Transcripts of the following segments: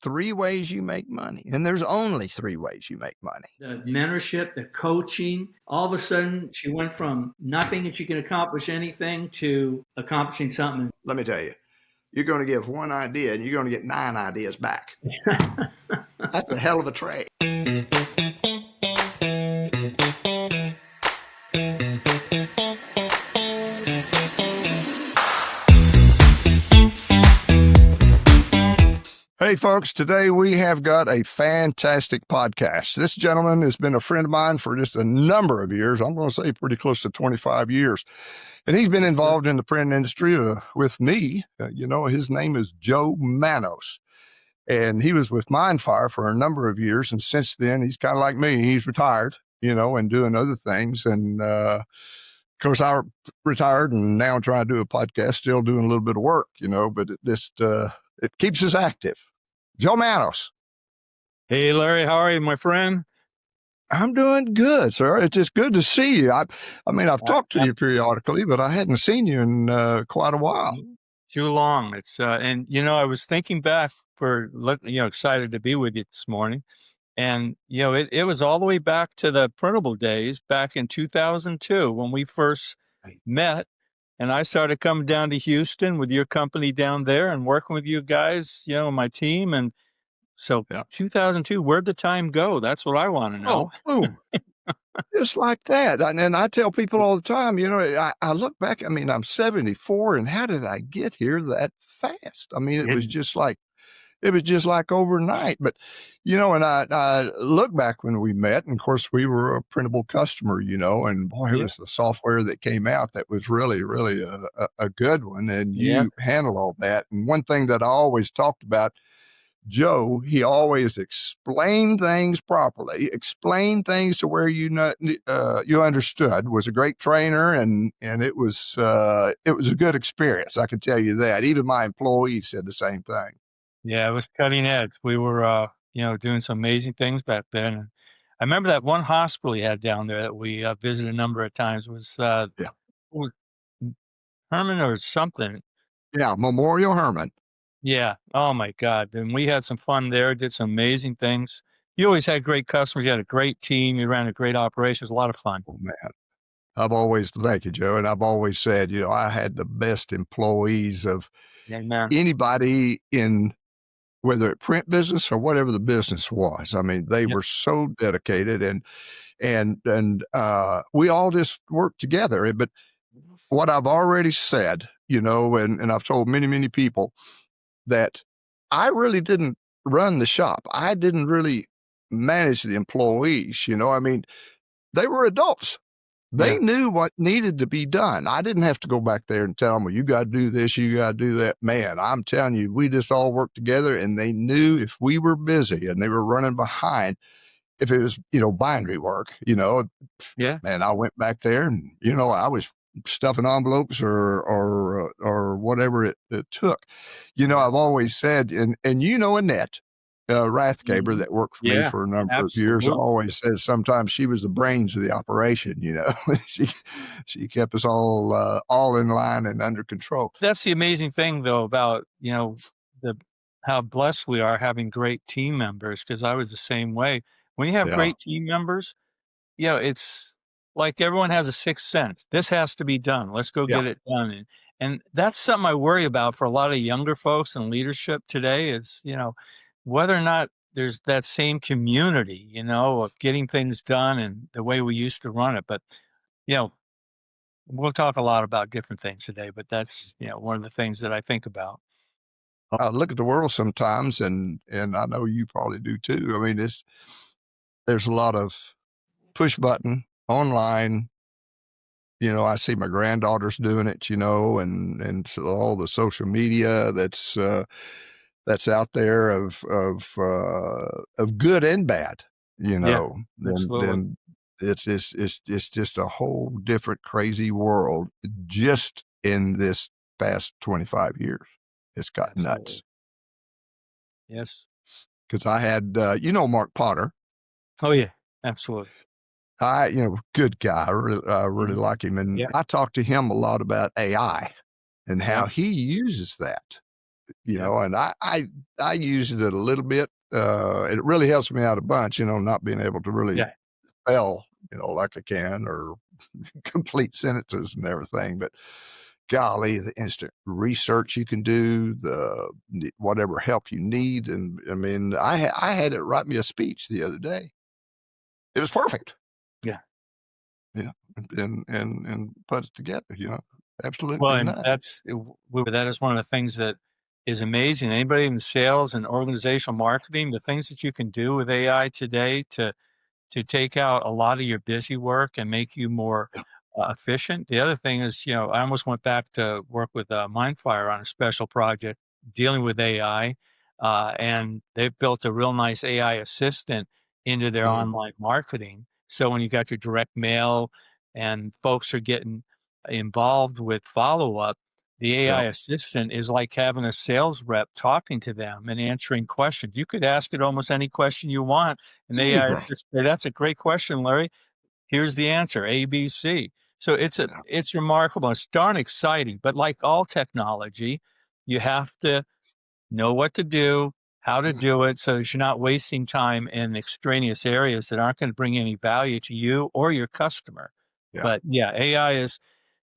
three ways you make money, and there's only three ways you make money. The mentorship, the coaching, all of a sudden she went from nothing and she can accomplish anything to accomplishing something. Let me tell you, you're going to give one idea and you're going to get 9 ideas back. That's a hell of a trade. Hey folks, today we have got a fantastic podcast. This gentleman has been a friend of mine for just a number of years. I'm going to say pretty close to 25 years. And he's been involved in the print industry with me. His name is Joe Manos. And he was with Mindfire for a number of years. And since then, he's kind of like me. He's retired, and doing other things. And of course, I retired and now I'm trying to do a podcast, still doing a little bit of work, but it keeps us active. Joe Manos. Hey, Larry, how are you, my friend? I'm doing good, sir. It's just good to see you. I've talked to you periodically, but I hadn't seen you in quite a while. Too long. It's I was thinking back excited to be with you this morning. And, it was all the way back to the printable days back in 2002 when we first met. And I started coming down to Houston with your company down there and working with you guys, my team. And so 2002, where'd the time go? That's what I want to know. Just like that. And I tell people all the time, I look back, I'm 74 and how did I get here that fast? It was just like overnight. But, and I look back when we met, and of course we were a printable customer, and boy, it was the software that came out that was really, really a good one. And you handle all that. And one thing that I always talked about, Joe, he always explained things properly, explained things to where you understood, was a great trainer. And it was a good experience. I can tell you that. Even my employees said the same thing. Yeah, it was cutting edge. We were, doing some amazing things back then. And I remember that one hospital he had down there that we visited a number of times was Herman or something. Yeah, Memorial Herman. Yeah. Oh my God. And we had some fun there, did some amazing things. You always had great customers. You had a great team. You ran a great operation. It was a lot of fun. Oh man. Thank you, Joe. And I've always said, I had the best employees of anybody in, whether it print business or whatever the business was. They were so dedicated and we all just worked together. But what I've already said, and I've told many, many people that I really didn't run the shop. I didn't really manage the employees, they were adults. They knew what needed to be done. I didn't have to go back there and tell them, well, you got to do this, you got to do that. Man, I'm telling you, we just all worked together and they knew if we were busy and they were running behind, if it was, bindery work, man, I went back there and, I was stuffing envelopes or whatever it took. I've always said, and Annette, Rathgaber that worked for me for a number of years, always says sometimes she was the brains of the operation. She kept us all in line and under control. That's the amazing thing though about how blessed we are having great team members, because I was the same way. When you have great team members, it's like everyone has a sixth sense. This has to be done. Let's go get it done. And that's something I worry about for a lot of younger folks in leadership today is, whether or not there's that same community, of getting things done and the way we used to run it. But, we'll talk a lot about different things today, but that's, one of the things that I think about. I look at the world sometimes and I know you probably do too. There's a lot of push button online. I see my granddaughters doing it, and so all the social media that's out there of good and bad, then it's just a whole different crazy world just in this past 25 years. It's got nuts. Yes. Because I had, Mark Potter. Oh yeah, absolutely. Good guy. I really like him. And I talked to him a lot about AI and how he uses that. you know, and I use it a little bit. It really helps me out a bunch, you know, not being able to really spell, you know, like I can, or complete sentences and everything. But golly, the instant research you can do, whatever help you need. And I mean, I had it write me a speech the other day. It was perfect. Yeah. You know, and put it together, you know, absolutely Well, and nice. that is one of the things that is amazing. Anybody in sales and organizational marketing, the things that you can do with AI today to take out a lot of your busy work and make you more efficient. The other thing is, you know, I almost went back to work with Mindfire on a special project dealing with AI, and they've built a real nice AI assistant into their online marketing. So when you got your direct mail and folks are getting involved with follow up, the AI assistant is like having a sales rep talking to them and answering questions. You could ask it almost any question you want, and the AI assistant say, "That's a great question, Larry. Here's the answer, A, B, C." So it's remarkable. It's darn exciting. But like all technology, you have to know what to do, how to do it, so that you're not wasting time in extraneous areas that aren't going to bring any value to you or your customer. But yeah, AI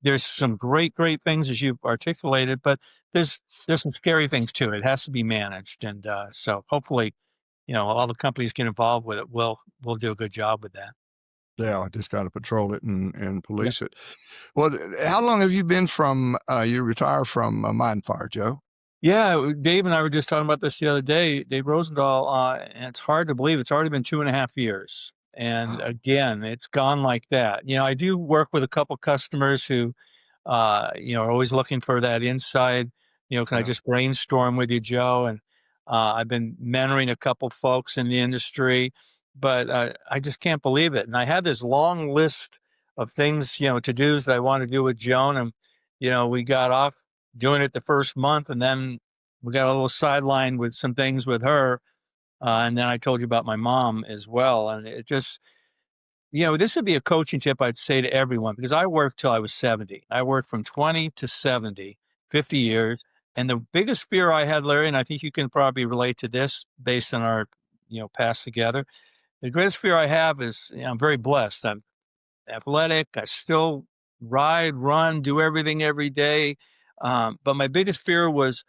there's some great things as you've articulated, but there's some scary things too. It has to be managed. And so hopefully, you know, all the companies get involved with it. We'll do a good job with that. Yeah, just got to patrol it and Yep. police it. Well, how long have you been from, you retired from Mindfire, Joe? Yeah, Dave and I were just talking about this the other day. Dave Rosendahl, and it's hard to believe it's already been 2.5 years. And again, it's gone like that. You know, I do work with a couple customers who, you know, are always looking for that inside. You know, can I just brainstorm with you, Joe? And I've been mentoring a couple folks in the industry, but I just can't believe it. And I had this long list of things, you know, to dos that I want to do with Joan, and you know, we got off doing it the first month, and then we got a little sidelined with some things with her. And then I told you about my mom as well. And it just, you know, this would be a coaching tip I'd say to everyone, because I worked till I was 70. I worked from 20 to 70, 50 years. And the biggest fear I had, Larry, and I think you can probably relate to this based on our, you know, past together. The greatest fear I have is, you know, I'm very blessed. I'm athletic. I still ride, run, do everything every day. But my biggest fear was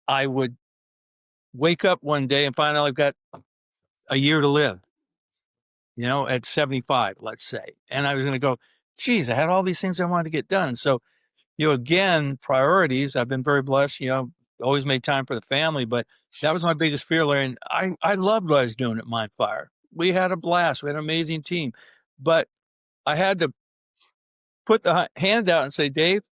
I would wake up one day and find out I've got a year to live, you know, at 75, let's say. And I was going to go, geez, I had all these things I wanted to get done. So, you know, again, priorities. I've been very blessed, you know, always made time for the family, but that was my biggest fear, Larry. And I loved what I was doing at Mindfire. We had a blast. We had an amazing team. But I had to put the hand out and say, Dave,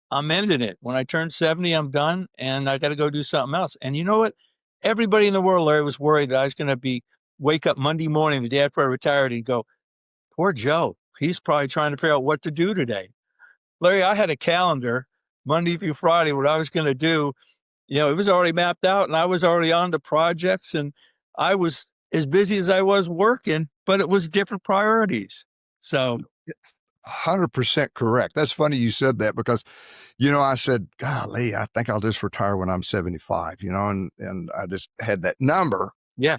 I'm ending it. When I turn 70, I'm done, and I got to go do something else. And you know what? Everybody in the world, Larry, was worried that I was going to wake up Monday morning, the day after I retired, and go, poor Joe. He's probably trying to figure out what to do today. Larry, I had a calendar Monday through Friday, what I was going to do. You know, it was already mapped out, and I was already on the projects, and I was as busy as I was working, but it was different priorities. So 100% correct. That's funny you said that, because, you know, I said, golly, I think I'll just retire when I'm 75, you know, and I just had that number. Yeah.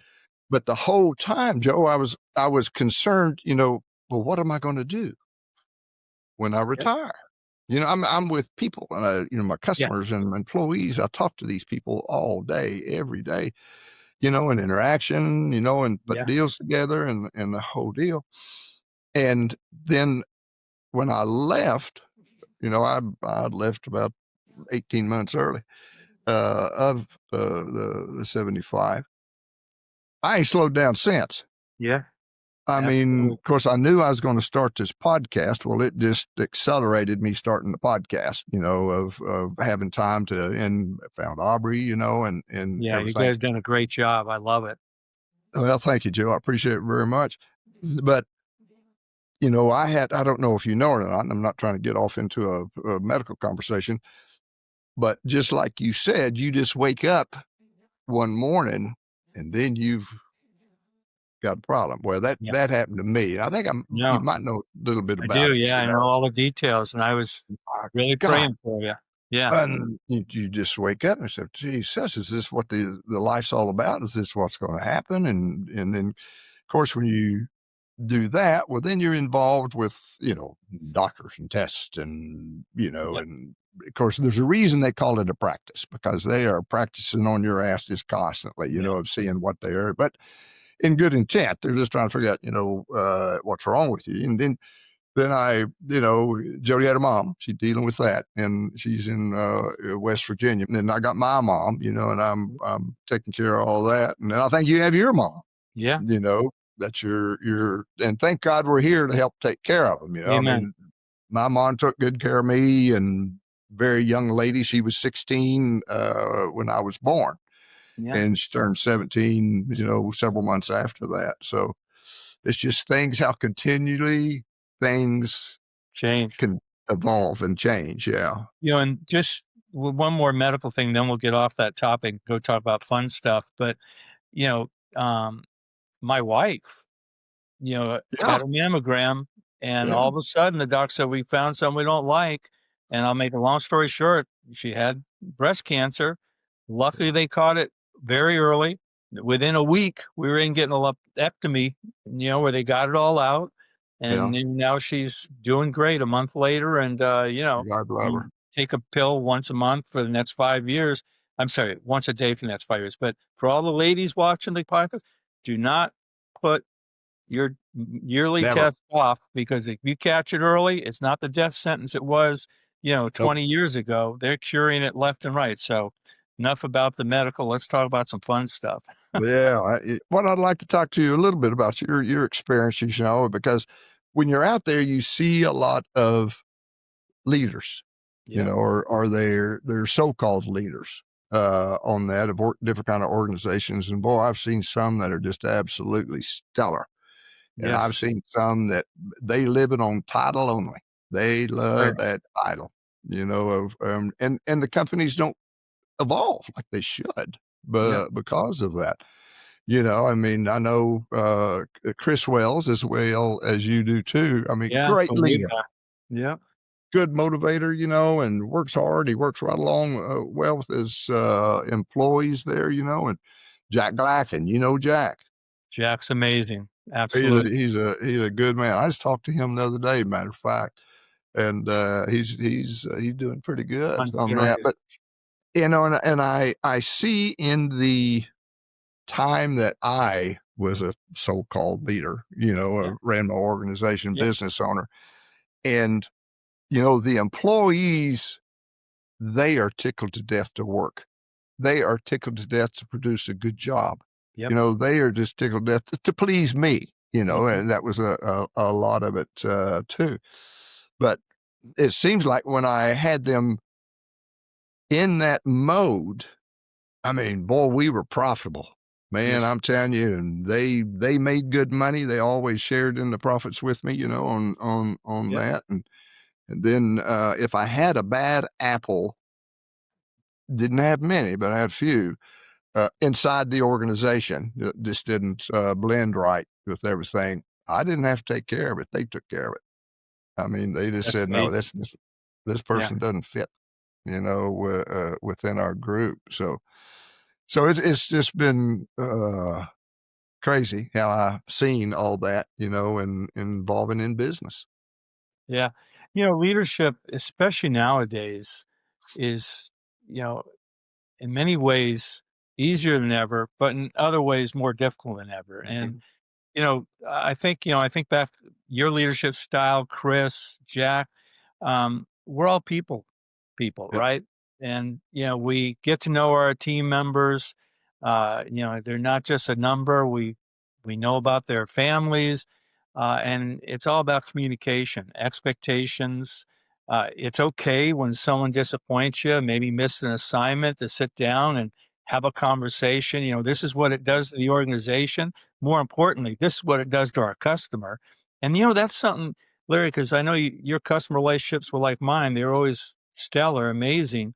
But the whole time, Joe, I was concerned, you know, well, what am I going to do when I retire? You know, I'm with people, and you know, my customers and employees. I talk to these people all day, every day, you know, and interaction, you know, and put deals together and the whole deal. And then when I left, you know, I left about 18 months early of the 75. I ain't slowed down since. Yeah. I mean, of course, I knew I was going to start this podcast. Well, it just accelerated me starting the podcast, you know, of having time and found Aubrey, you know, and Yeah, you everything. guys done a great job. I love it. Well, thank you, Joe. I appreciate it very much. But, you know, I don't know if you know or not, and I'm not trying to get off into a medical conversation, but just like you said, you just wake up one morning and then you've got a problem. Well, that happened to me. I think you might know a little bit I about do. it. Yeah, I know all the details, and I was really praying for you. Yeah. And you just wake up and say, Jesus, is this what the life's all about? Is this what's going to happen? And then, of course, when you do that, well, then you're involved with, doctors and tests and, Yep. and of course, there's a reason they call it a practice, because they are practicing on your ass just constantly, Yeah. of seeing what they are, but in good intent. They're just trying to figure out, what's wrong with you. And then Jody had a mom. She's dealing with that, and she's in West Virginia. And then I got my mom, and I'm taking care of all that. And then I think you have your mom. Yeah. That's your, and thank God we're here to help take care of them. I Amen. mean, my mom took good care of me, and very young lady. She was 16 when I was born, Yeah. and she turned 17, several months after that. So it's just things, how continually things Change. can evolve and change. Yeah. And just one more medical thing, then we'll get off that topic, go talk about fun stuff. But, you know, um, my wife, Yeah. had a mammogram, and Yeah. all of a sudden the doc said, we found something we don't like. And I'll make a long story short, she had breast cancer. Luckily, they caught it very early. Within a week, we were in getting a lumpectomy, where they got it all out. And Yeah. now she's doing great a month later. And, God love you her. take a pill once a month for the next 5 years. I'm sorry, once a day for the next 5 years. But for all the ladies watching the podcast, do not put your yearly Never. test off, because if you catch it early, it's not the death sentence it was, 20 years ago. They're curing it left and right. So enough about the medical. Let's talk about some fun stuff. Yeah. What I'd like to talk to you a little bit about your experiences, because when you're out there, you see a lot of leaders, Yeah. or they're so-called leaders on that of different kind of organizations. And boy, I've seen some that are just absolutely stellar. And I've Yes. seen some that they live it on title only. They Sure. love that title, and the companies don't evolve like they should, Yep. but because of that. I mean, I know Chris Wells as well as you do too. I mean, Yeah. great Believe leader, that. Yeah. good motivator, and works hard. He works right along well with his employees there, and Jack Glacken, Jack. Jack's amazing. Absolutely. He's a good man. I just talked to him the other day, matter of fact, and he's doing pretty good Runs a on good that. organization. But and I see in the time that I was a so-called leader, Yeah. ran my organization, Yeah. business owner, and the employees, they are tickled to death to work. They are tickled to death to produce a good job. Yep. They are just tickled to death to please me, Mhm. and that was a lot of it too. But it seems like when I had them in that mode, I mean, boy, we were profitable. Man, Yes. I'm telling you, and they made good money. They always shared in the profits with me, on Yep. that. And then if I had a bad apple, didn't have many, but I had a few inside the organization that just didn't blend right with everything. I didn't have to take care of it. They took care of it. I mean, they just That's said, no, amazing. this Yeah. person doesn't fit, within our group. So it's just been crazy how I've seen all that, and involving in business. Yeah. Leadership, especially nowadays, is, you know, in many ways easier than ever, but in other ways more difficult than ever. And Mhm. I think back your leadership style, Chris, Jack, we're all people, Yep. right? And, we get to know our team members. They're not just a number. We know about their families, and it's all about communication, expectations. It's okay when someone disappoints you, maybe missed an assignment, to sit down and have a conversation. This is what it does to the organization. More importantly, this is what it does to our customer. And, that's something, Larry, because I know your customer relationships were like mine. They were always stellar, amazing.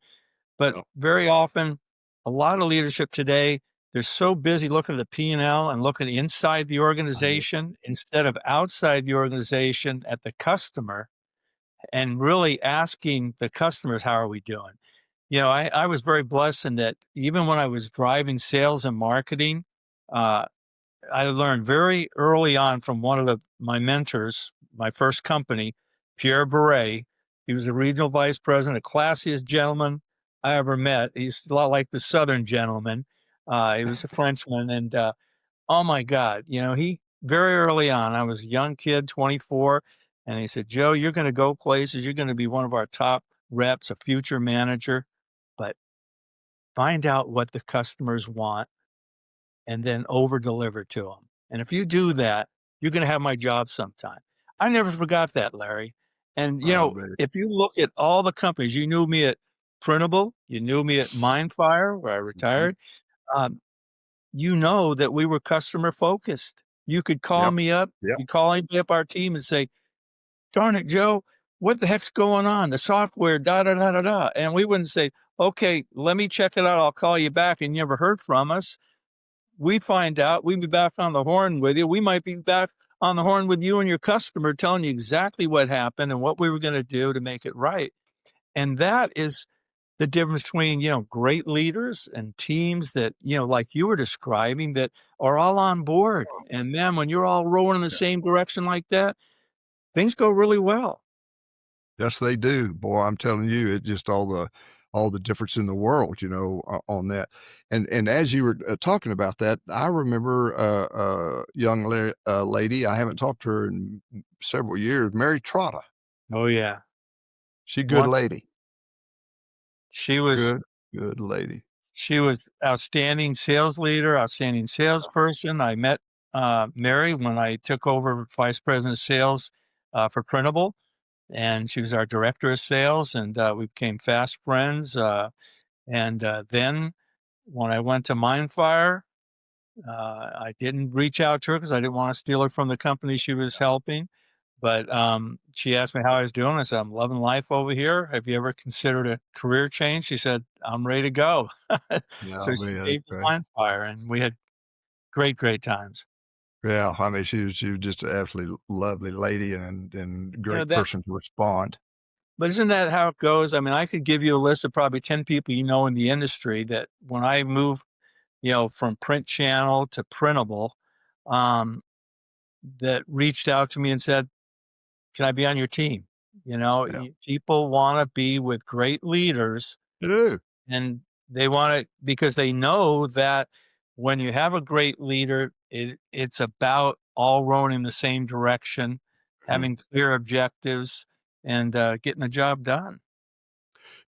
But Yep. very often, a lot of leadership today, they're so busy looking at the P&L and looking inside the Mhm. organization instead of outside the organization at the customer, and really asking the customers, how are we doing? I was very blessed in that even when I was driving sales and marketing, uh, I learned very early on from one of my mentors, my first company, Pierre Beret. He was the regional vice president, the classiest gentleman I ever met. He's a lot like the Southern gentleman. He was a Frenchman, and oh my God, he very early on, I was a young kid, 24, and he said, "Joe, you're going to go places. You're going to be one of our top reps, a future manager, but find out what the customers want and then over deliver to them. And if you do that, you're going to have my job sometime." I never forgot that, Larry. And, Baby. if you look at all the companies, you knew me at Printable, you knew me at Mindfire, where I Mhm. retired. Um, you know that we were customer focused. You could call Yep. me up, Yep. you call anybody up our team and say, "Darn it, Joe, what the heck's going on? The software, da da da da da." And we wouldn't say, "Okay, let me check it out. I'll call you back." And you never heard from us. We find out, we'd be back on the horn with you. We might be back on the horn with you and your customer, telling you exactly what happened and what we were going to do to make it right. And that is the difference between, great leaders and teams that, like you were describing, that are all on board. And then when you're all rowing in the Yeah. same direction like that, things go really well. Yes, they do. Boy, I'm telling you, it just all the difference in the world, on that. And as you were talking about that, I remember a young lady. I haven't talked to her in several years. Mary Trotta. Oh yeah. She a good One, lady. she was Good lady. She was outstanding sales leader, outstanding salesperson. I met Mary when I took over vice president of sales for Printable, and she was our director of sales, and we became fast friends. And then when I went to Mindfire, I didn't reach out to her because I didn't want to steal her from the company she was helping. But she asked me how I was doing. I said, "I'm loving life over here. Have you ever considered a career change?" She said, "I'm ready to go." Yeah, So she man, that's gave me great. line fire, and we had great, great times. Yeah, I mean, she was just an absolutely lovely lady and You know great that, person to respond. but isn't that how it goes? I mean, I could give you a list of probably 10 people in the industry that when I moved, from print channel to printable, um, that reached out to me and said, "Can I be on your team?" Yeah, People want to be with great leaders, you do. and they want it because they know that when you have a great leader, it's about all rowing in the same direction, Mhm. having clear objectives, and getting the job done.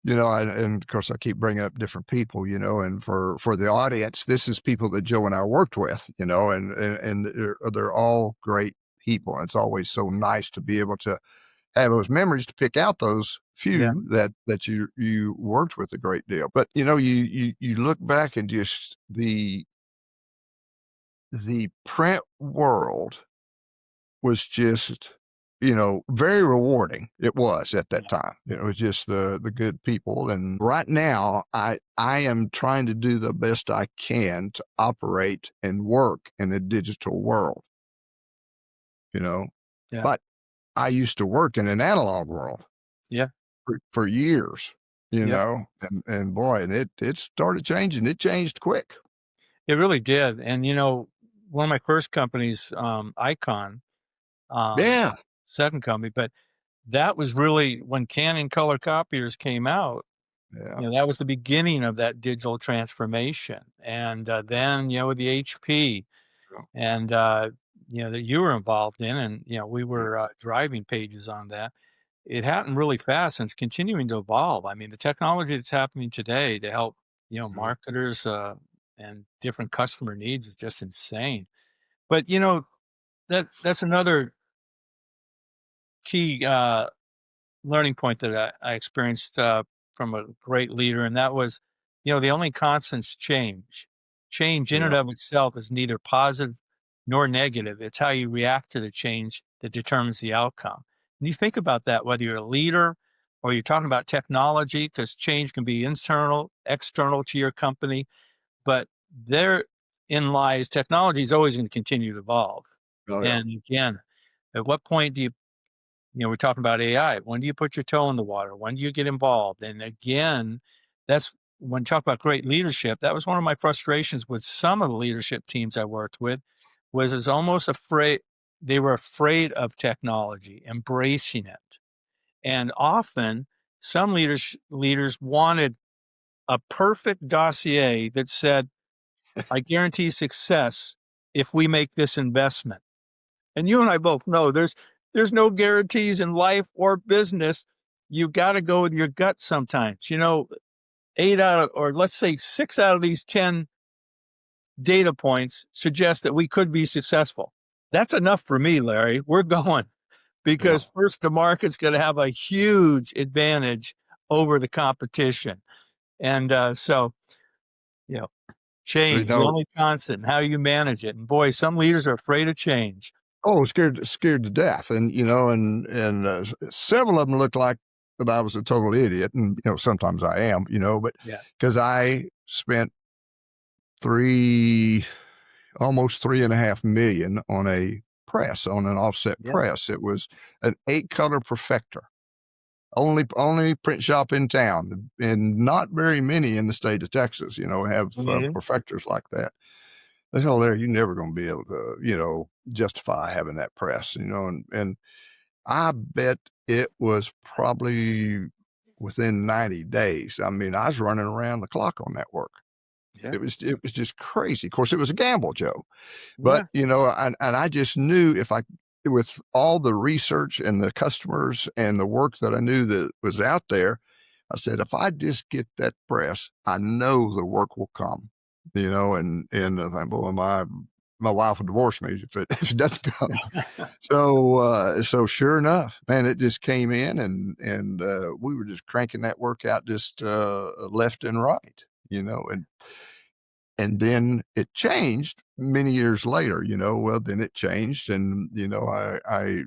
And of course, I keep bringing up different people, and for the audience, this is people that Joe and I worked with, and they're all great people. And it's always so nice to be able to have those memories to pick out those Yeah, few that you worked with a great deal. But you look back and just the print world was just, very rewarding. It was at that yeah, time. It was just the good people. And right now, I am trying to do the best I can to operate and work in the digital world, you know. yeah, But I used to work in an analog world yeah, for years, yeah. and boy, and it started changing. It changed quick. It really did. And one of my first companies, Icon, um, Yeah, second company, but that was really when Canon color copiers came out. yeah, That was the beginning of that digital transformation. And then, with the HP yeah, and, that you were involved in, and, we mhm, were driving pages on that. It happened really fast and it's continuing to evolve. I mean, the technology that's happening today to help, mhm. marketers and different customer needs is just insane. But, that's another key learning point that I experienced from a great leader, and that was, the only constant's change. Change in and Yeah, of itself is neither positive nor negative. It's how you react to the change that determines the outcome. And you think about that, whether you're a leader or you're talking about technology, because change can be internal, external to your company, but therein lies technology is always going to continue to evolve. oh yeah, And again, at what point do we're talking about AI. When do you put your toe in the water? When do you get involved? And again, that's when talk about great leadership, that was one of my frustrations with some of the leadership teams I worked with, was it's almost afraid, they were afraid of technology, embracing it. And often some leaders wanted a perfect dossier that said, I guarantee success if we make this investment. And you and I both know there's no guarantees in life or business. You got to go with your gut sometimes. 8 out of, or let's say 6 out of these 10 data points suggest that we could be successful. That's enough for me, Larry. We're going because first the market's going to have a huge advantage over the competition. And so, change, the only constant, how you manage it. And boy, some leaders are afraid of change. Oh, scared to death. And, several of them looked like that I was a total idiot. And, sometimes I am, but because I spent almost $3.5 million on a press, on an offset press. It was an 8-color Perfector. Only print shop in town, and not very many in the state of Texas, have Perfectors like that. I told Larry, you're never going to be able to, justify having that press, and I bet it was probably within 90 days. I mean, I was running around the clock on that work. Yeah. It was just crazy. Of course, it was a gamble, Joe, but and I just knew with all the research and the customers and the work that I knew that was out there, I said, if I just get that press, I know the work will come, and I think, boy, my wife will divorce me if it doesn't come. So sure enough, man, it just came in and we were just cranking that work out just left and right, and then it changed many years later, then it changed and, the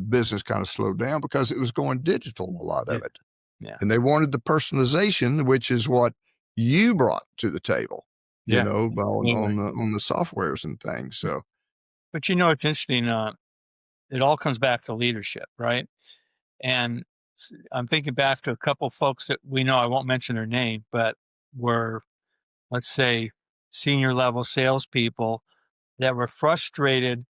business kind of slowed down because it was going digital, a lot of it. Yeah. And they wanted the personalization, which is what you brought to the table, on the softwares and things. So, but it's interesting. It all comes back to leadership, right? And I'm thinking back to a couple folks that we know, I won't mention their name, but were, let's say, senior level salespeople that were frustrated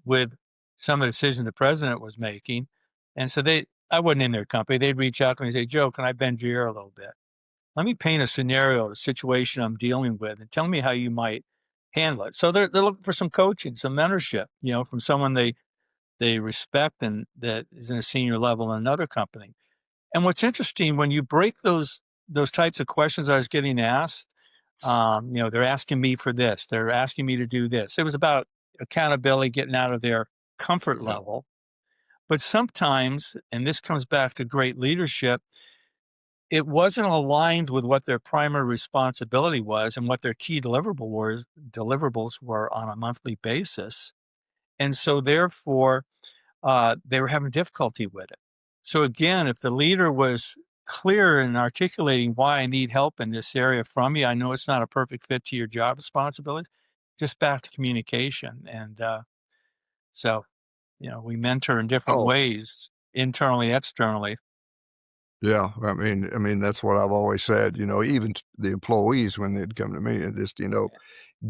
with some of the decisions the president was making. And so I wasn't in their company. They'd reach out to me and say, Joe, can I bend your ear a little bit? Let me paint a scenario, a situation I'm dealing with, and tell me how you might handle it. So they're looking for some coaching, some mentorship, from someone they respect and that is in a senior level in another company. And what's interesting, when you break those types of questions I was getting asked, they're asking me for this, they're asking me to do this. It was about accountability, getting out of their comfort level. But sometimes, and this comes back to great leadership, it wasn't aligned with what their primary responsibility was and what their key deliverables were on a monthly basis. And so therefore, they were having difficulty with it. So again, if the leader was clear in articulating why I need help in this area from you, I know it's not a perfect fit to your job responsibilities, just back to communication. And so, we mentor in different ways, internally, externally. Yeah, I mean that's what I've always said. Even the employees when they'd come to me and just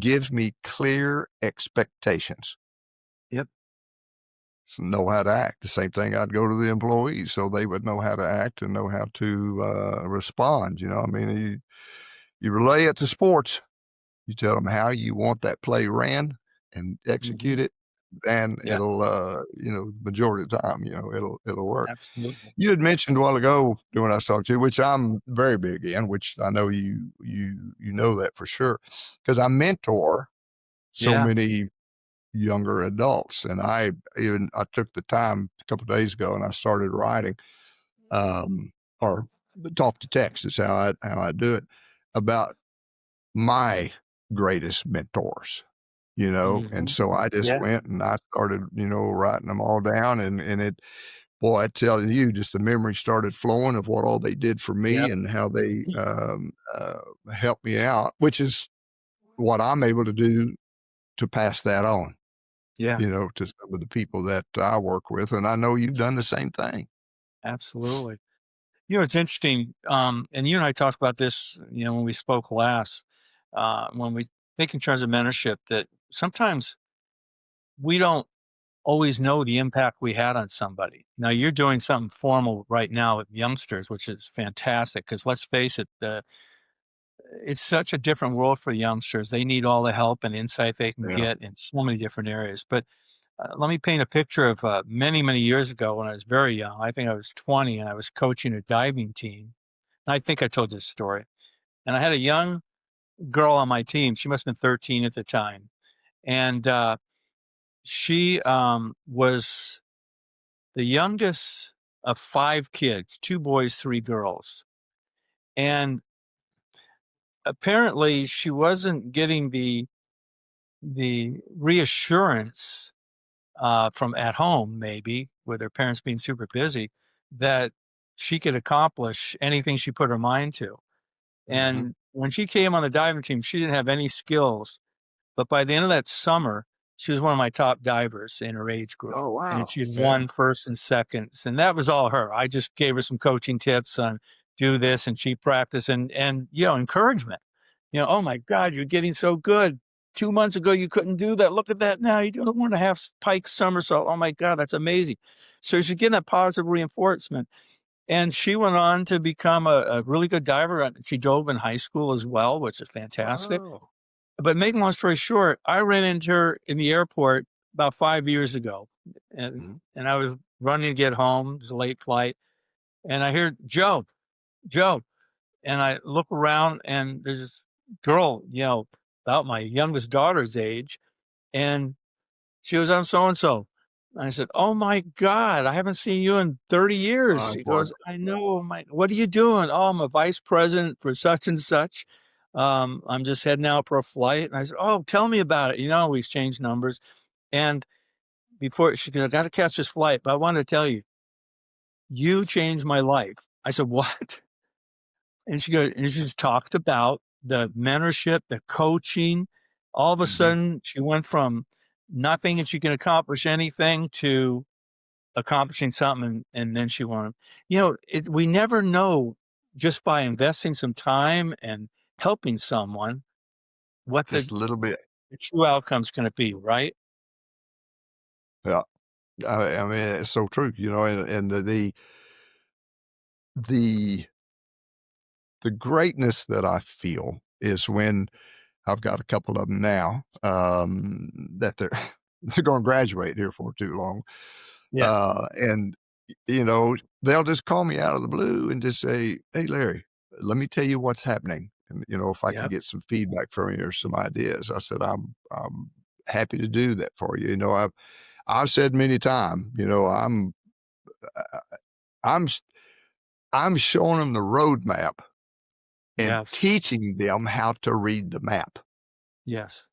give me clear expectations. Yep. So know how to act. The same thing I'd go to the employees so they would know how to act and know how to respond. You relay it to sports. You tell them how you want that play ran and execute it. And it'll, majority of the time, it'll work. Absolutely. You had mentioned a while ago when I was talking to you, which I'm very big in, which I know you know that for sure, because I mentor so many younger adults, and I took the time a couple of days ago and I started writing, or talk to text is how I do it, about my greatest mentors. And so I just went and I started, writing them all down and it, boy, I tell you, just the memory started flowing of what all they did for me and how they helped me out, which is what I'm able to do to pass that on, to some of the people that I work with. And I know you've done the same thing. Absolutely. It's interesting. And you and I talked about this, when we spoke last, when we think in terms of mentorship, that sometimes we don't always know the impact we had on somebody. Now you're doing something formal right now with youngsters, which is fantastic. Because let's face it, it's such a different world for youngsters. They need all the help and insight they can Yeah. get in so many different areas. But let me paint a picture of many, many years ago when I was very young. I think I was 20 and I was coaching a diving team. And I think I told this story. And I had a young girl on my team. She must have been 13 at the time. And she was the youngest of 5 kids, 2 boys, 3 girls. And apparently she wasn't getting the reassurance from at home, maybe with her parents being super busy, that she could accomplish anything she put her mind to. Mm-hmm. And when she came on the diving team, she didn't have any skills. But by the end of that summer, she was one of my top divers in her age group. Oh, And wow. she had Yeah. won first and seconds. And that was all her. I just gave her some coaching tips on do this, and she practiced and encouragement. Oh my God, you're getting so good. 2 months ago, you couldn't do that. Look at that now. You do 1.5 pike somersault. Oh my God, that's amazing. So she's getting that positive reinforcement. And she went on to become a really good diver. She dove in high school as well, which is fantastic. Oh. But making a long story short, I ran into her in the airport about 5 years ago. And, Mhm. and I was running to get home. It was a late flight. And I hear, Joe. And I look around and there's this girl, about my youngest daughter's age. And she goes, I'm so-and-so. I said, oh my God, I haven't seen you in 30 years. My She God. goes, I know, what are you doing? Oh, I'm a vice president for such and such. I'm just heading out for a flight. And I said, oh, tell me about it. We exchanged numbers. And before she said, I got to catch this flight, but I want to tell you, you changed my life. I said, what? And she goes, and she just talked about the mentorship, the coaching. All of a Mhm. sudden, she went from not thinking she can accomplish anything to accomplishing something, and then she wanted. We never know just by investing some time and helping someone what Just a little bit. the true outcome's going to be, right? Yeah. I mean, it's so true, and the the greatness that I feel is when I've got a couple of them now, that they're they're gonna graduate here for too long, Yeah, and, they'll just call me out of the blue and just say, "Hey, Larry, let me tell you what's happening, and, if I can yep, get some feedback from you or some ideas." I said, "I'm happy to do that for you." I've said many times, uh, I'm I'm showing them the roadmap and yes, teaching them how to read the map yes.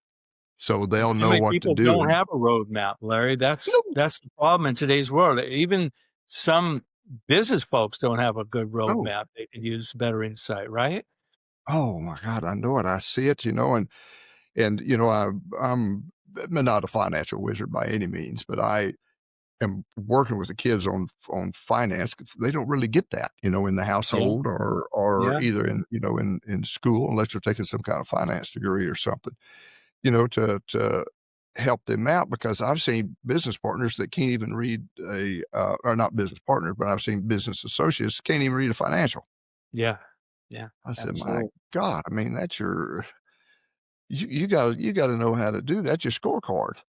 so And they'll so know many what to people do. don't have a roadmap, Larry. That's No, that's the problem in today's world. Even some business folks don't have a good no. roadmap. They could use better insight, right? Oh my God, I know it. I see it, and I'm not a financial wizard by any means, but I am working with the kids on finance. 'Cause they don't really get that, in the Yeah, household or yeah, either in school unless they're taking some kind of finance degree or something. To help them out because I've seen business partners that can't even read or not business partners, but I've seen business associates that can't even read a financial. yeah, yeah, I said, "My absolutely. God, I mean, that's you gotta know how to do that. That's your scorecard.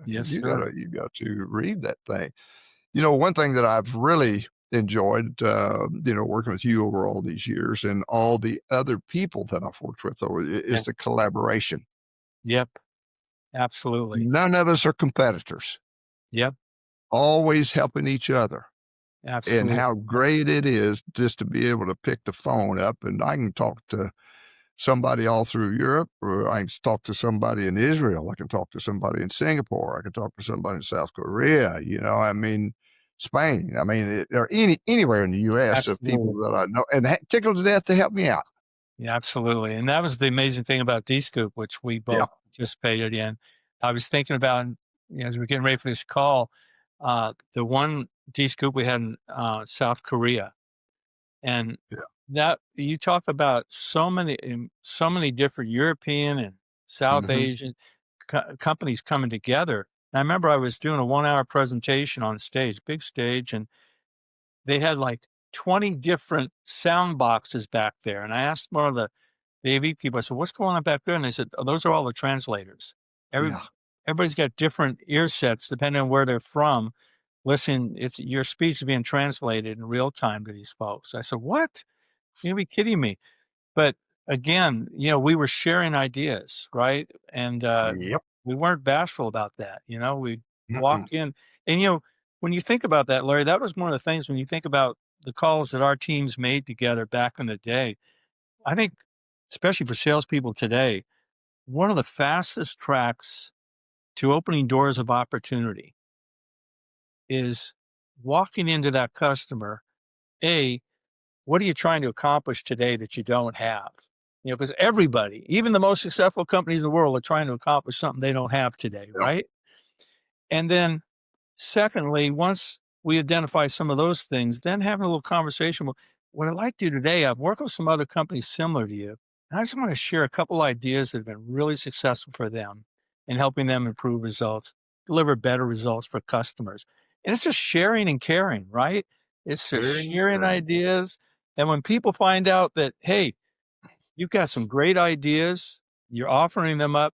Yes, You sir. gotta you got to read that thing." One thing that I've really enjoyed, working with you over all these years and all the other people that I've worked with over Yeah, is the collaboration. yep, absolutely. None of us are competitors. Yep, Always helping each other, and how absolutely. great it is just to be able to pick the phone up, and I can talk to somebody all through Europe, or I can talk to somebody in Israel, I can talk to somebody in Singapore, I can talk to somebody in South Korea, I mean, Spain, I mean, or anywhere in the US of people Absolutely. that I know, and tickled to death to help me out. Yeah, absolutely. And that was the amazing thing about D-Scoop, which we Yeah. both participated in. I was thinking about, as we're getting ready for this call, the one D-Scoop we had in South Korea. And that you talk about so many different European and South Asian companies coming together. And I remember I was doing a 1-hour presentation on stage, big stage, and they had like 20 different sound boxes back there. And I asked one of the AV people, I said, "What's going on back there?" And they said, "Oh, those are all the translators. Everybody's got different ear sets depending on where they're from. Listen, your speech is being translated in real time to these folks." I said, "What? You'd be kidding me." But again, we were sharing ideas, right? And we weren't bashful about that. We'd walk in, and when you think about that, Larry, that was one of the things when you think about the calls that our teams made together back in the day. I think, especially for salespeople today, one of the fastest tracks to opening doors of opportunity is walking into that customer. What are you trying to accomplish today that you don't have? Because everybody, even the most successful companies in the world, are trying to accomplish something they don't have today, right? And then secondly, once we identify some of those things, then having a little conversation. Well, what I'd like to do today, I've worked with some other companies similar to you, and I just want to share a couple ideas that have been really successful for them in helping them improve results, deliver better results for customers. And it's just sharing and caring, right? It's just sharing ideas. And when people find out that, hey, you've got some great ideas, you're offering them up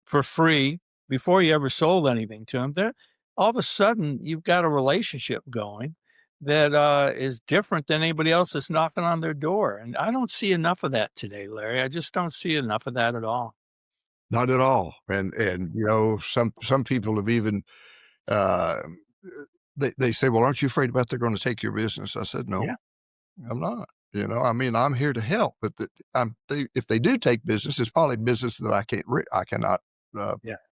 for free before you ever sold anything to them, all of a sudden you've got a relationship going that is different than anybody else that's knocking on their door. And I don't see enough of that today, Larry. I just don't see enough of that at all. Not at all. And some people have even they say, "Well, aren't you afraid about they're going to take your business?" I said, "No, I'm not. I'm here to help. But if they do take business, it's probably business that I cannot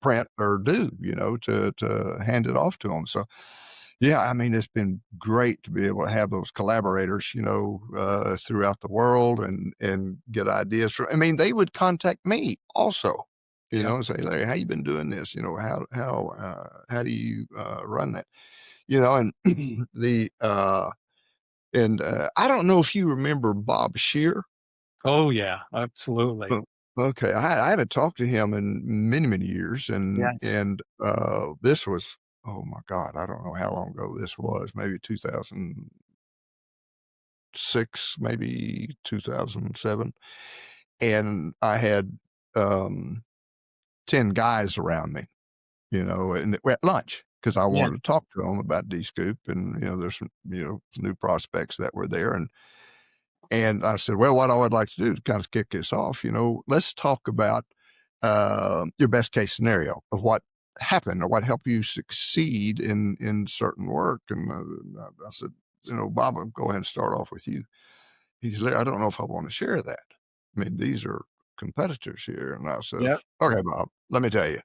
print or do, to hand it off to them." So, it's been great to be able to have those collaborators, throughout the world and get ideas from. They would contact me also, and say, "Larry, how you been doing this? How do you run that?" And I don't know if you remember Bob Shear. Oh yeah, absolutely. Okay, I haven't talked to him in many, many years, and this was, oh my God, I don't know how long ago this was. Maybe 2006, maybe 2007, and I had 10 guys around me, and at lunch. Because I wanted to talk to them about D-Scoop, and there's some new prospects that were there, and I said, "Well, what I would like to do to kind of kick this off, let's talk about your best case scenario of what happened or what helped you succeed in certain work." And I said, "Bob, I'll go ahead and start off with you." He said, "I don't know if I want to share that. These are competitors here." And I said, "Okay, Bob, let me tell you.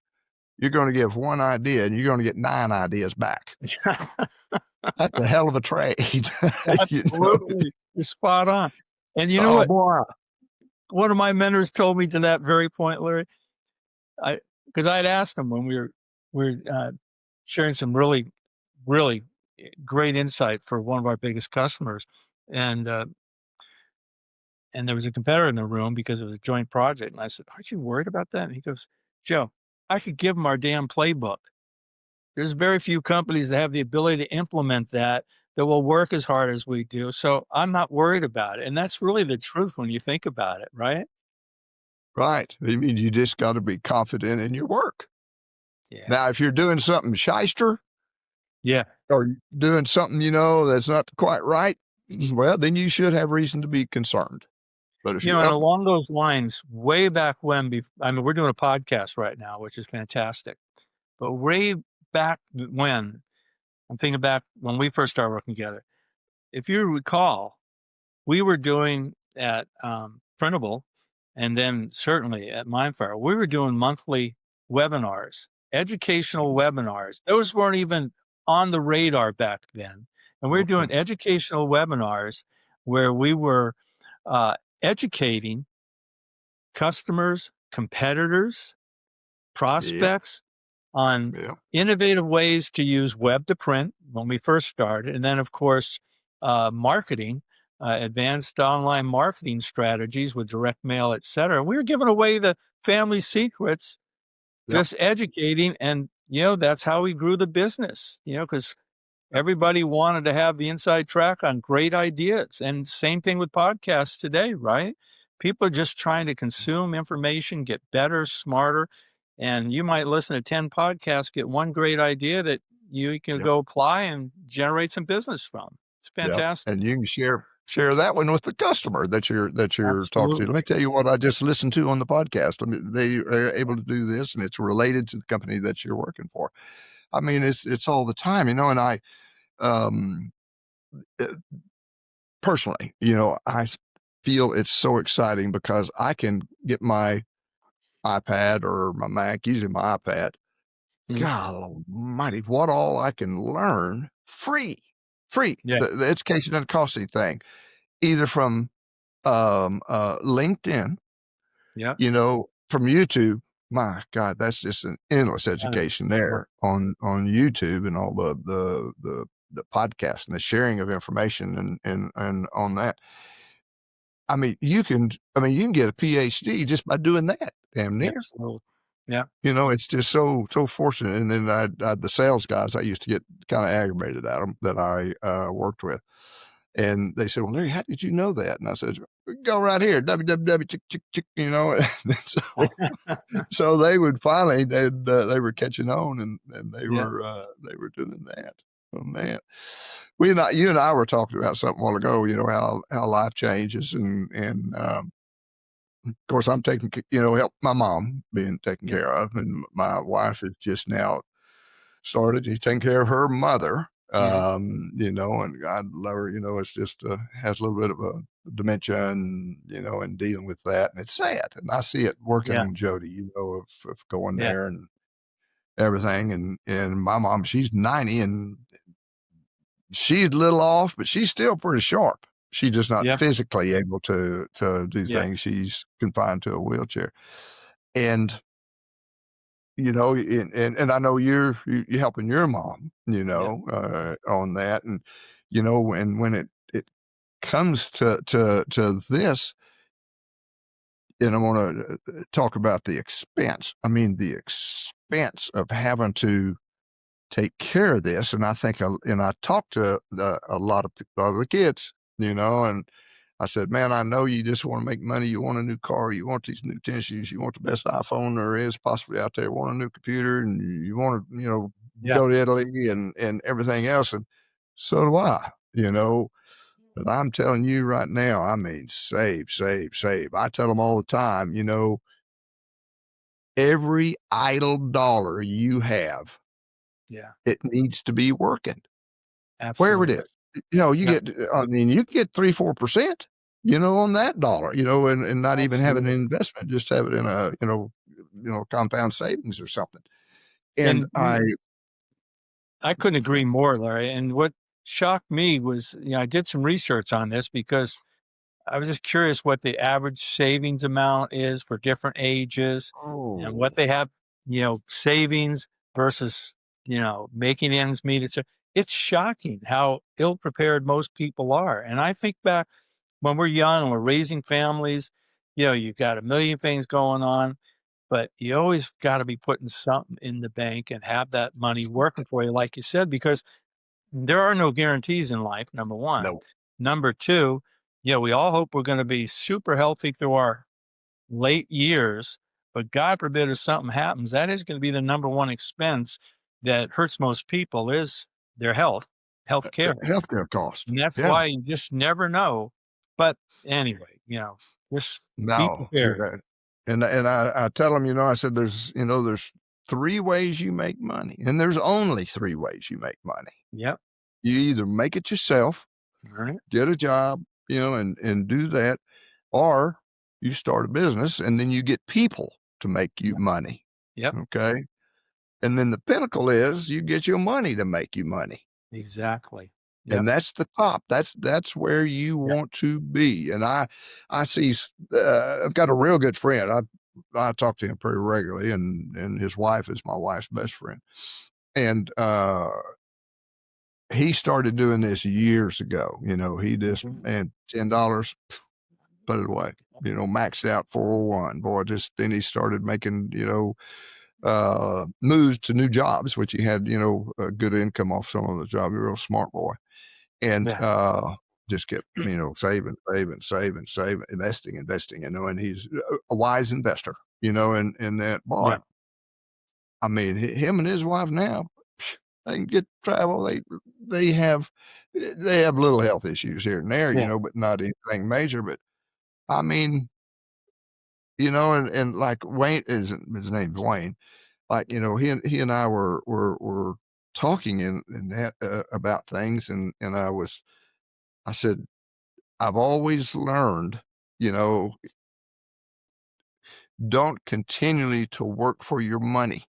You're going to give one idea and you're going to get 9 ideas back. That's a hell of a trade." Absolutely. You're spot on. And you know what? Boy. One of my mentors told me to that very point, Larry, because I'd asked him when we were sharing some really, really great insight for one of our biggest customers. And there was a competitor in the room because it was a joint project. And I said, "Aren't you worried about that?" And he goes, "Joe, I could give them our damn playbook. There's very few companies that have the ability to implement that will work as hard as we do. So I'm not worried about it." And that's really the truth when you think about it, right? Right. You just got to be confident in your work. Yeah. Now, if you're doing something shyster, or doing something, that's not quite right, well, then you should have reason to be concerned. But if and along those lines, way back when, we're doing a podcast right now, which is fantastic. But way back when, I'm thinking back when we first started working together. If you recall, we were doing at Printable, and then certainly at Mindfire, we were doing monthly webinars, educational webinars. Those weren't even on the radar back then. And we were doing educational webinars where we were educating customers, competitors, prospects on innovative ways to use web to print when we first started. And then, of course, marketing advanced online marketing strategies with direct mail, et cetera. We were giving away the family secrets, just educating. And, that's how we grew the business, because everybody wanted to have the inside track on great ideas. And same thing with podcasts today, right? People are just trying to consume information, get better, smarter. And you might listen to 10 podcasts, get one great idea that you can go apply and generate some business from. It's fantastic. And you can share that one with the customer that you're talking to. Let me tell you what I just listened to on the podcast. They are able to do this, and it's related to the company that you're working for. I mean, it's all the time, and I, personally, I feel it's so exciting because I can get my iPad or my Mac, usually my iPad. God almighty, what all I can learn free. Yeah. The education doesn't cost anything, either from LinkedIn, from YouTube. My God, that's just an endless education there on YouTube, and all the podcast and the sharing of information and on that. I mean, you can get a PhD just by doing that, damn near. Absolutely. Yeah. It's just so fortunate. And then the sales guys, I used to get kind of aggravated at them that I worked with. And they said, "Well, Larry, how did you know that?" And I said, "Go right here, www, chick, chick, chick," And so they would finally, they were catching on, and they were doing that. Oh man, you and I were talking about something a while ago. How life changes, and of course I'm taking help my mom being taken care of, and my wife is just now started taking care of her mother. And God love her, it's just has a little bit of a dementia, and and dealing with that, and it's sad. And I see it working on Jody, of going there and everything. And my mom, she's 90, and she's a little off, but she's still pretty sharp. She's just not physically able to do things. She's confined to a wheelchair. And and I know you're helping your mom, on that. And, and when it comes to this, and I want to talk about the expense. I mean, the expense of having to take care of this. And I think, and I talked to a lot of the kids, and I said, "Man, I know you just want to make money. You want a new car. You want these new tennis shoes. You want the best iPhone there is possibly out there. You want a new computer, and you want to, go to Italy and everything else." And so do I, But I'm telling you right now, I mean, save, save, save. I tell them all the time, every idle dollar you have, it needs to be working. Absolutely. Wherever it is. You get 3-4%, on that dollar, and not even having an investment, just have it in a, compound savings or something. And I couldn't agree more, Larry. And what shocked me was, I did some research on this because I was just curious what the average savings amount is for different ages and what they have, savings versus, making ends meet. It's shocking how ill-prepared most people are. And I think back when we're young and we're raising families, you've got a million things going on, but you always got to be putting something in the bank and have that money working for you, like you said, because there are no guarantees in life, number one. No. Number two, we all hope we're going to be super healthy through our late years, but God forbid if something happens, that is going to be the number one expense that hurts most people is their health care. Healthcare costs. And that's why you just never know. But anyway, just be prepared. And I tell them, I said, there's 3 ways you make money, and there's only 3 ways you make money. Yep. You either make it yourself, get a job, and do that, or you start a business and then you get people to make you money. Yep. Okay. And then the pinnacle is you get your money to make you money. Exactly. Yep. And that's the top. That's where you want to be. And I see, I've got a real good friend. I talk to him pretty regularly, and his wife is my wife's best friend. And he started doing this years ago. He just, man, $10, put it away, maxed out 401. Boy, then he started making, moves to new jobs, which he had, a good income off some of the jobs. A real smart boy. And, just kept, saving, investing, and he's a wise investor, in that, boy. Yeah. I mean, him and his wife now, they can get travel. They have little health issues here and there, but not anything major. But I mean, and like Wayne, his name's Wayne. Like, he and I were talking in that about things, and I said, I've always learned, don't continually to work for your money.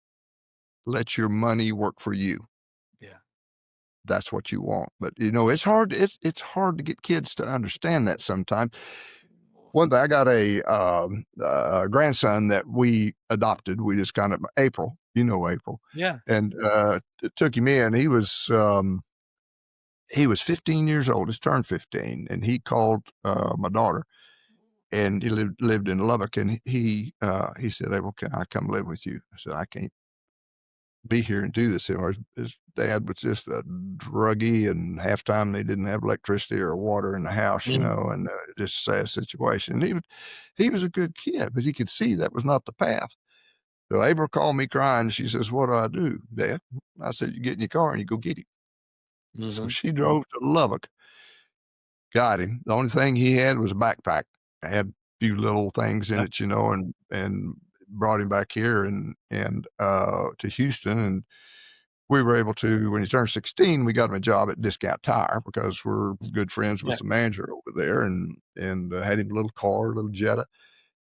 Let your money work for you. Yeah. That's what you want. But, it's hard. It's hard to get kids to understand that sometimes. One day I got a grandson that we adopted. We just kind of April, April. Yeah. And took him in. He was 15 years old. He's turned 15, and he called my daughter, and he lived in Lubbock, and he said, "Abel, can I come live with you?" I said, "I can't be here and do this anymore." His dad was just a druggie, and half time they didn't have electricity or water in the house, and just a sad situation. And he was a good kid, but he could see that was not the path. So Abel called me crying. She says, "What do I do, Dad?" I said, "You get in your car and you go get him." So she drove to Lubbock, got him. The only thing he had was a backpack. I had a few little things in it, and brought him back here and to Houston. And we were able to, when he turned 16, we got him a job at Discount Tire because we're good friends with the manager over there, and had him a little car, a little Jetta,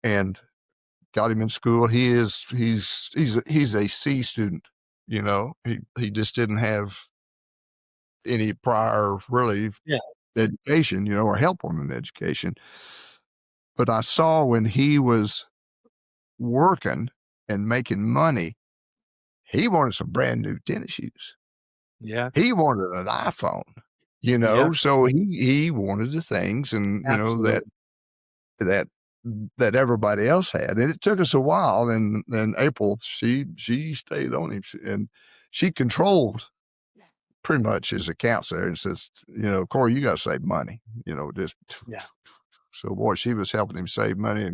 and got him in school. He's a C student. He just didn't have any prior really education, or help on an education. But I saw when he was working and making money, he wanted some brand new tennis shoes. Yeah. He wanted an iPhone, so he wanted the things, and, that everybody else had. And it took us a while. And then April, she stayed on him, and she controlled pretty much his accounts there, and says, "Corey, you got to save money, just." So boy, she was helping him save money,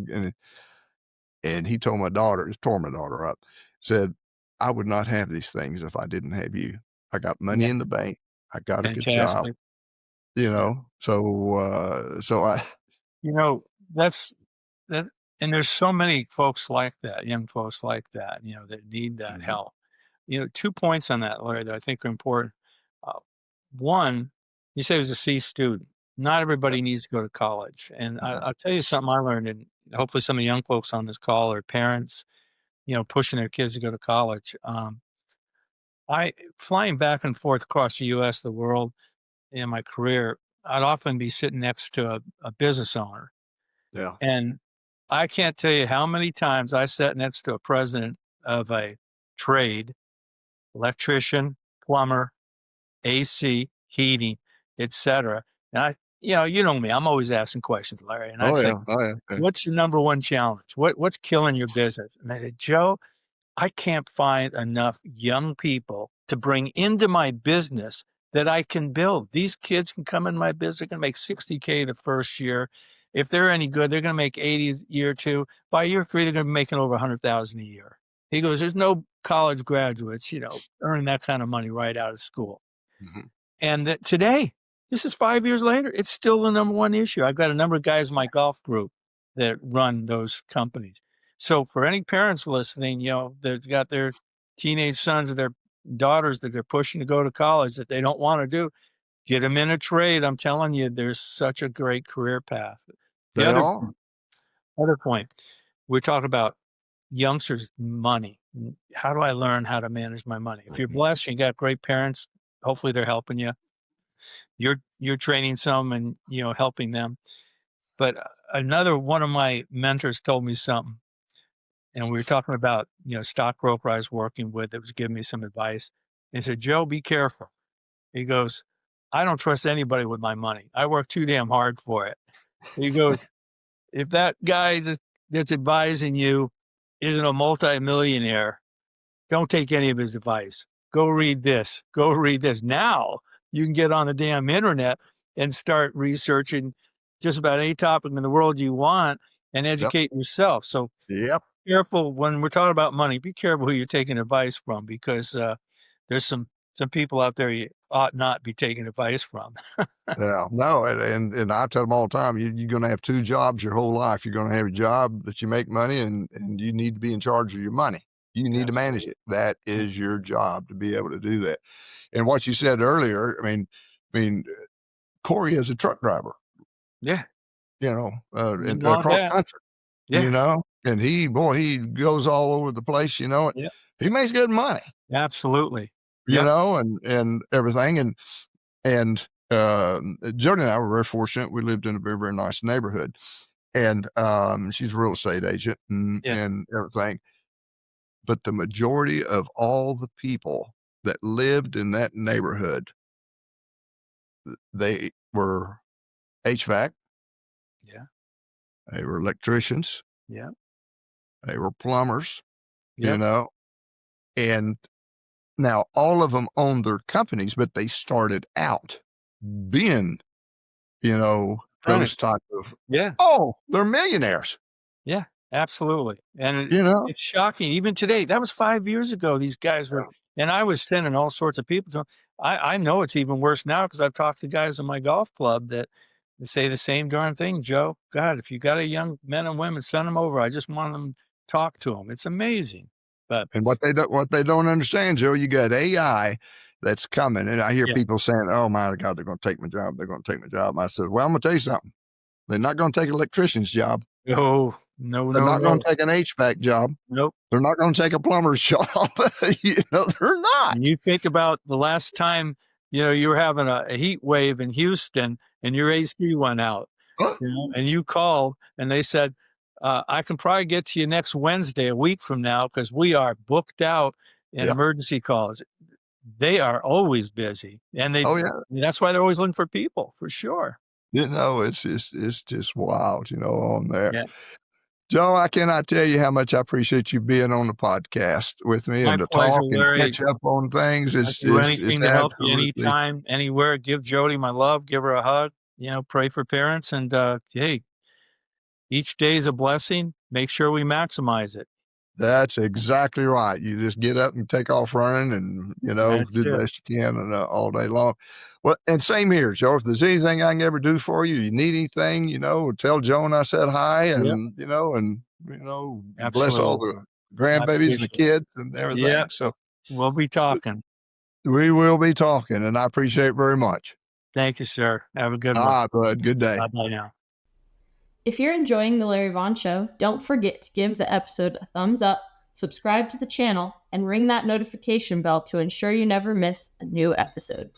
and he told my daughter, it tore my daughter up, said, "I would not have these things if I didn't have you. I got money in the bank. I got a good job." So I, that's that. And there's so many folks like that, young folks like that, that need that help. 2 points on that, Larry, that I think are important. One, you say he was a C student. Not everybody needs to go to college. And I'll tell you something I learned, and hopefully some of the young folks on this call are parents, pushing their kids to go to college. Flying back and forth across the U.S., the world, in my career, I'd often be sitting next to a business owner. Yeah. And I can't tell you how many times I sat next to a president of a trade, electrician, plumber, AC, heating, etc. And you know me, I'm always asking questions, Larry. And I say, "What's your number one challenge? What's killing your business?" And they said, "Joe, I can't find enough young people to bring into my business that I can build. These kids can come in my business, they're going to make $60K the first year. If they're any good, they're going to make 80 year two. By year 3, they're going to be making over 100,000 a year." He goes, "There's no college graduates, earning that kind of money right out of school." And that today, this is 5 years later, it's still the number one issue. I've got a number of guys in my golf group that run those companies. So for any parents listening, they've got their teenage sons or their daughters that they're pushing to go to college that they don't want to do, get them in a trade. I'm telling you, there's such a great career path. The other point, we're talking about youngsters' money. How do I learn how to manage my money? If you're blessed, you got great parents, hopefully they're helping you. You're training some and, helping them. But another one of my mentors told me something. And we were talking about, stockbroker I was working with that was giving me some advice. He said, "Joe, be careful. He goes, I don't trust anybody with my money. I work too damn hard for it. He goes, if that guy that's advising you isn't a multimillionaire, don't take any of his advice. Go read this. Go read this. Now you can get on the damn internet and start researching just about any topic in the world you want and educate yourself. So careful when we're talking about money. Be careful who you're taking advice from, because there's some people out there you ought not be taking advice from. No, and I tell them all the time, you're going to have two jobs your whole life. You're going to have a job that you make money, and you need to be in charge of your money. You need to manage it. That is your job, to be able to do that. And what you said earlier, I mean, Corey is a truck driver. Yeah. Across country. Yeah. And he goes all over the place, he makes good money. Absolutely. And everything. And Jody and I were very fortunate. We lived in a very, very nice neighborhood, and she's a real estate agent and everything. But the majority of all the people that lived in that neighborhood, they were HVAC. Yeah. They were electricians. Yeah. They were plumbers, and now all of them owned their companies, but they started out being, those type of, they're millionaires. Yeah, absolutely. And it's shocking. Even today, that was 5 years ago, these guys were, and I was sending all sorts of people to them. I know it's even worse now, because I've talked to guys in my golf club that say the same darn thing. Joe, God, if you got a young men and women, send them over. I just want them to talk to them. It's amazing. And what they don't understand, Joe, you got AI that's coming. And I hear people saying, oh my God, they're going to take my job. They're going to take my job. I said, well, I'm going to tell you something. They're not going to take an electrician's job. No. They're not going to take an HVAC job. Nope. They're not going to take a plumber's job. They're not. And you think about the last time, you were having a heat wave in Houston and your AC went out, and you called and they said, I can probably get to you next Wednesday, a week from now, because we are booked out in emergency calls. They are always busy, and that's why they're always looking for people, for sure. It's just wild, on there. Yeah. Joe, I cannot tell you how much I appreciate you being on the podcast with me. My and to pleasure, talk Larry. and catch up on things. I'll do anything to help you anytime, anywhere. Give Jody my love. Give her a hug. Pray for parents. And hey, each day is a blessing. Make sure we maximize it. That's exactly right. You just get up and take off running and, do the best you can all day long. Well, and same here, Joe. If there's anything I can ever do for you, you need anything, tell Joan I said hi and, bless all the grandbabies and the kids and everything. Yeah. So we'll be talking. We will be talking, and I appreciate it very much. Thank you, sir. Have a good one. All right, bud. Good day. Bye-bye now. If you're enjoying The Larry Vaughn Show, don't forget to give the episode a thumbs up, subscribe to the channel, and ring that notification bell to ensure you never miss a new episode.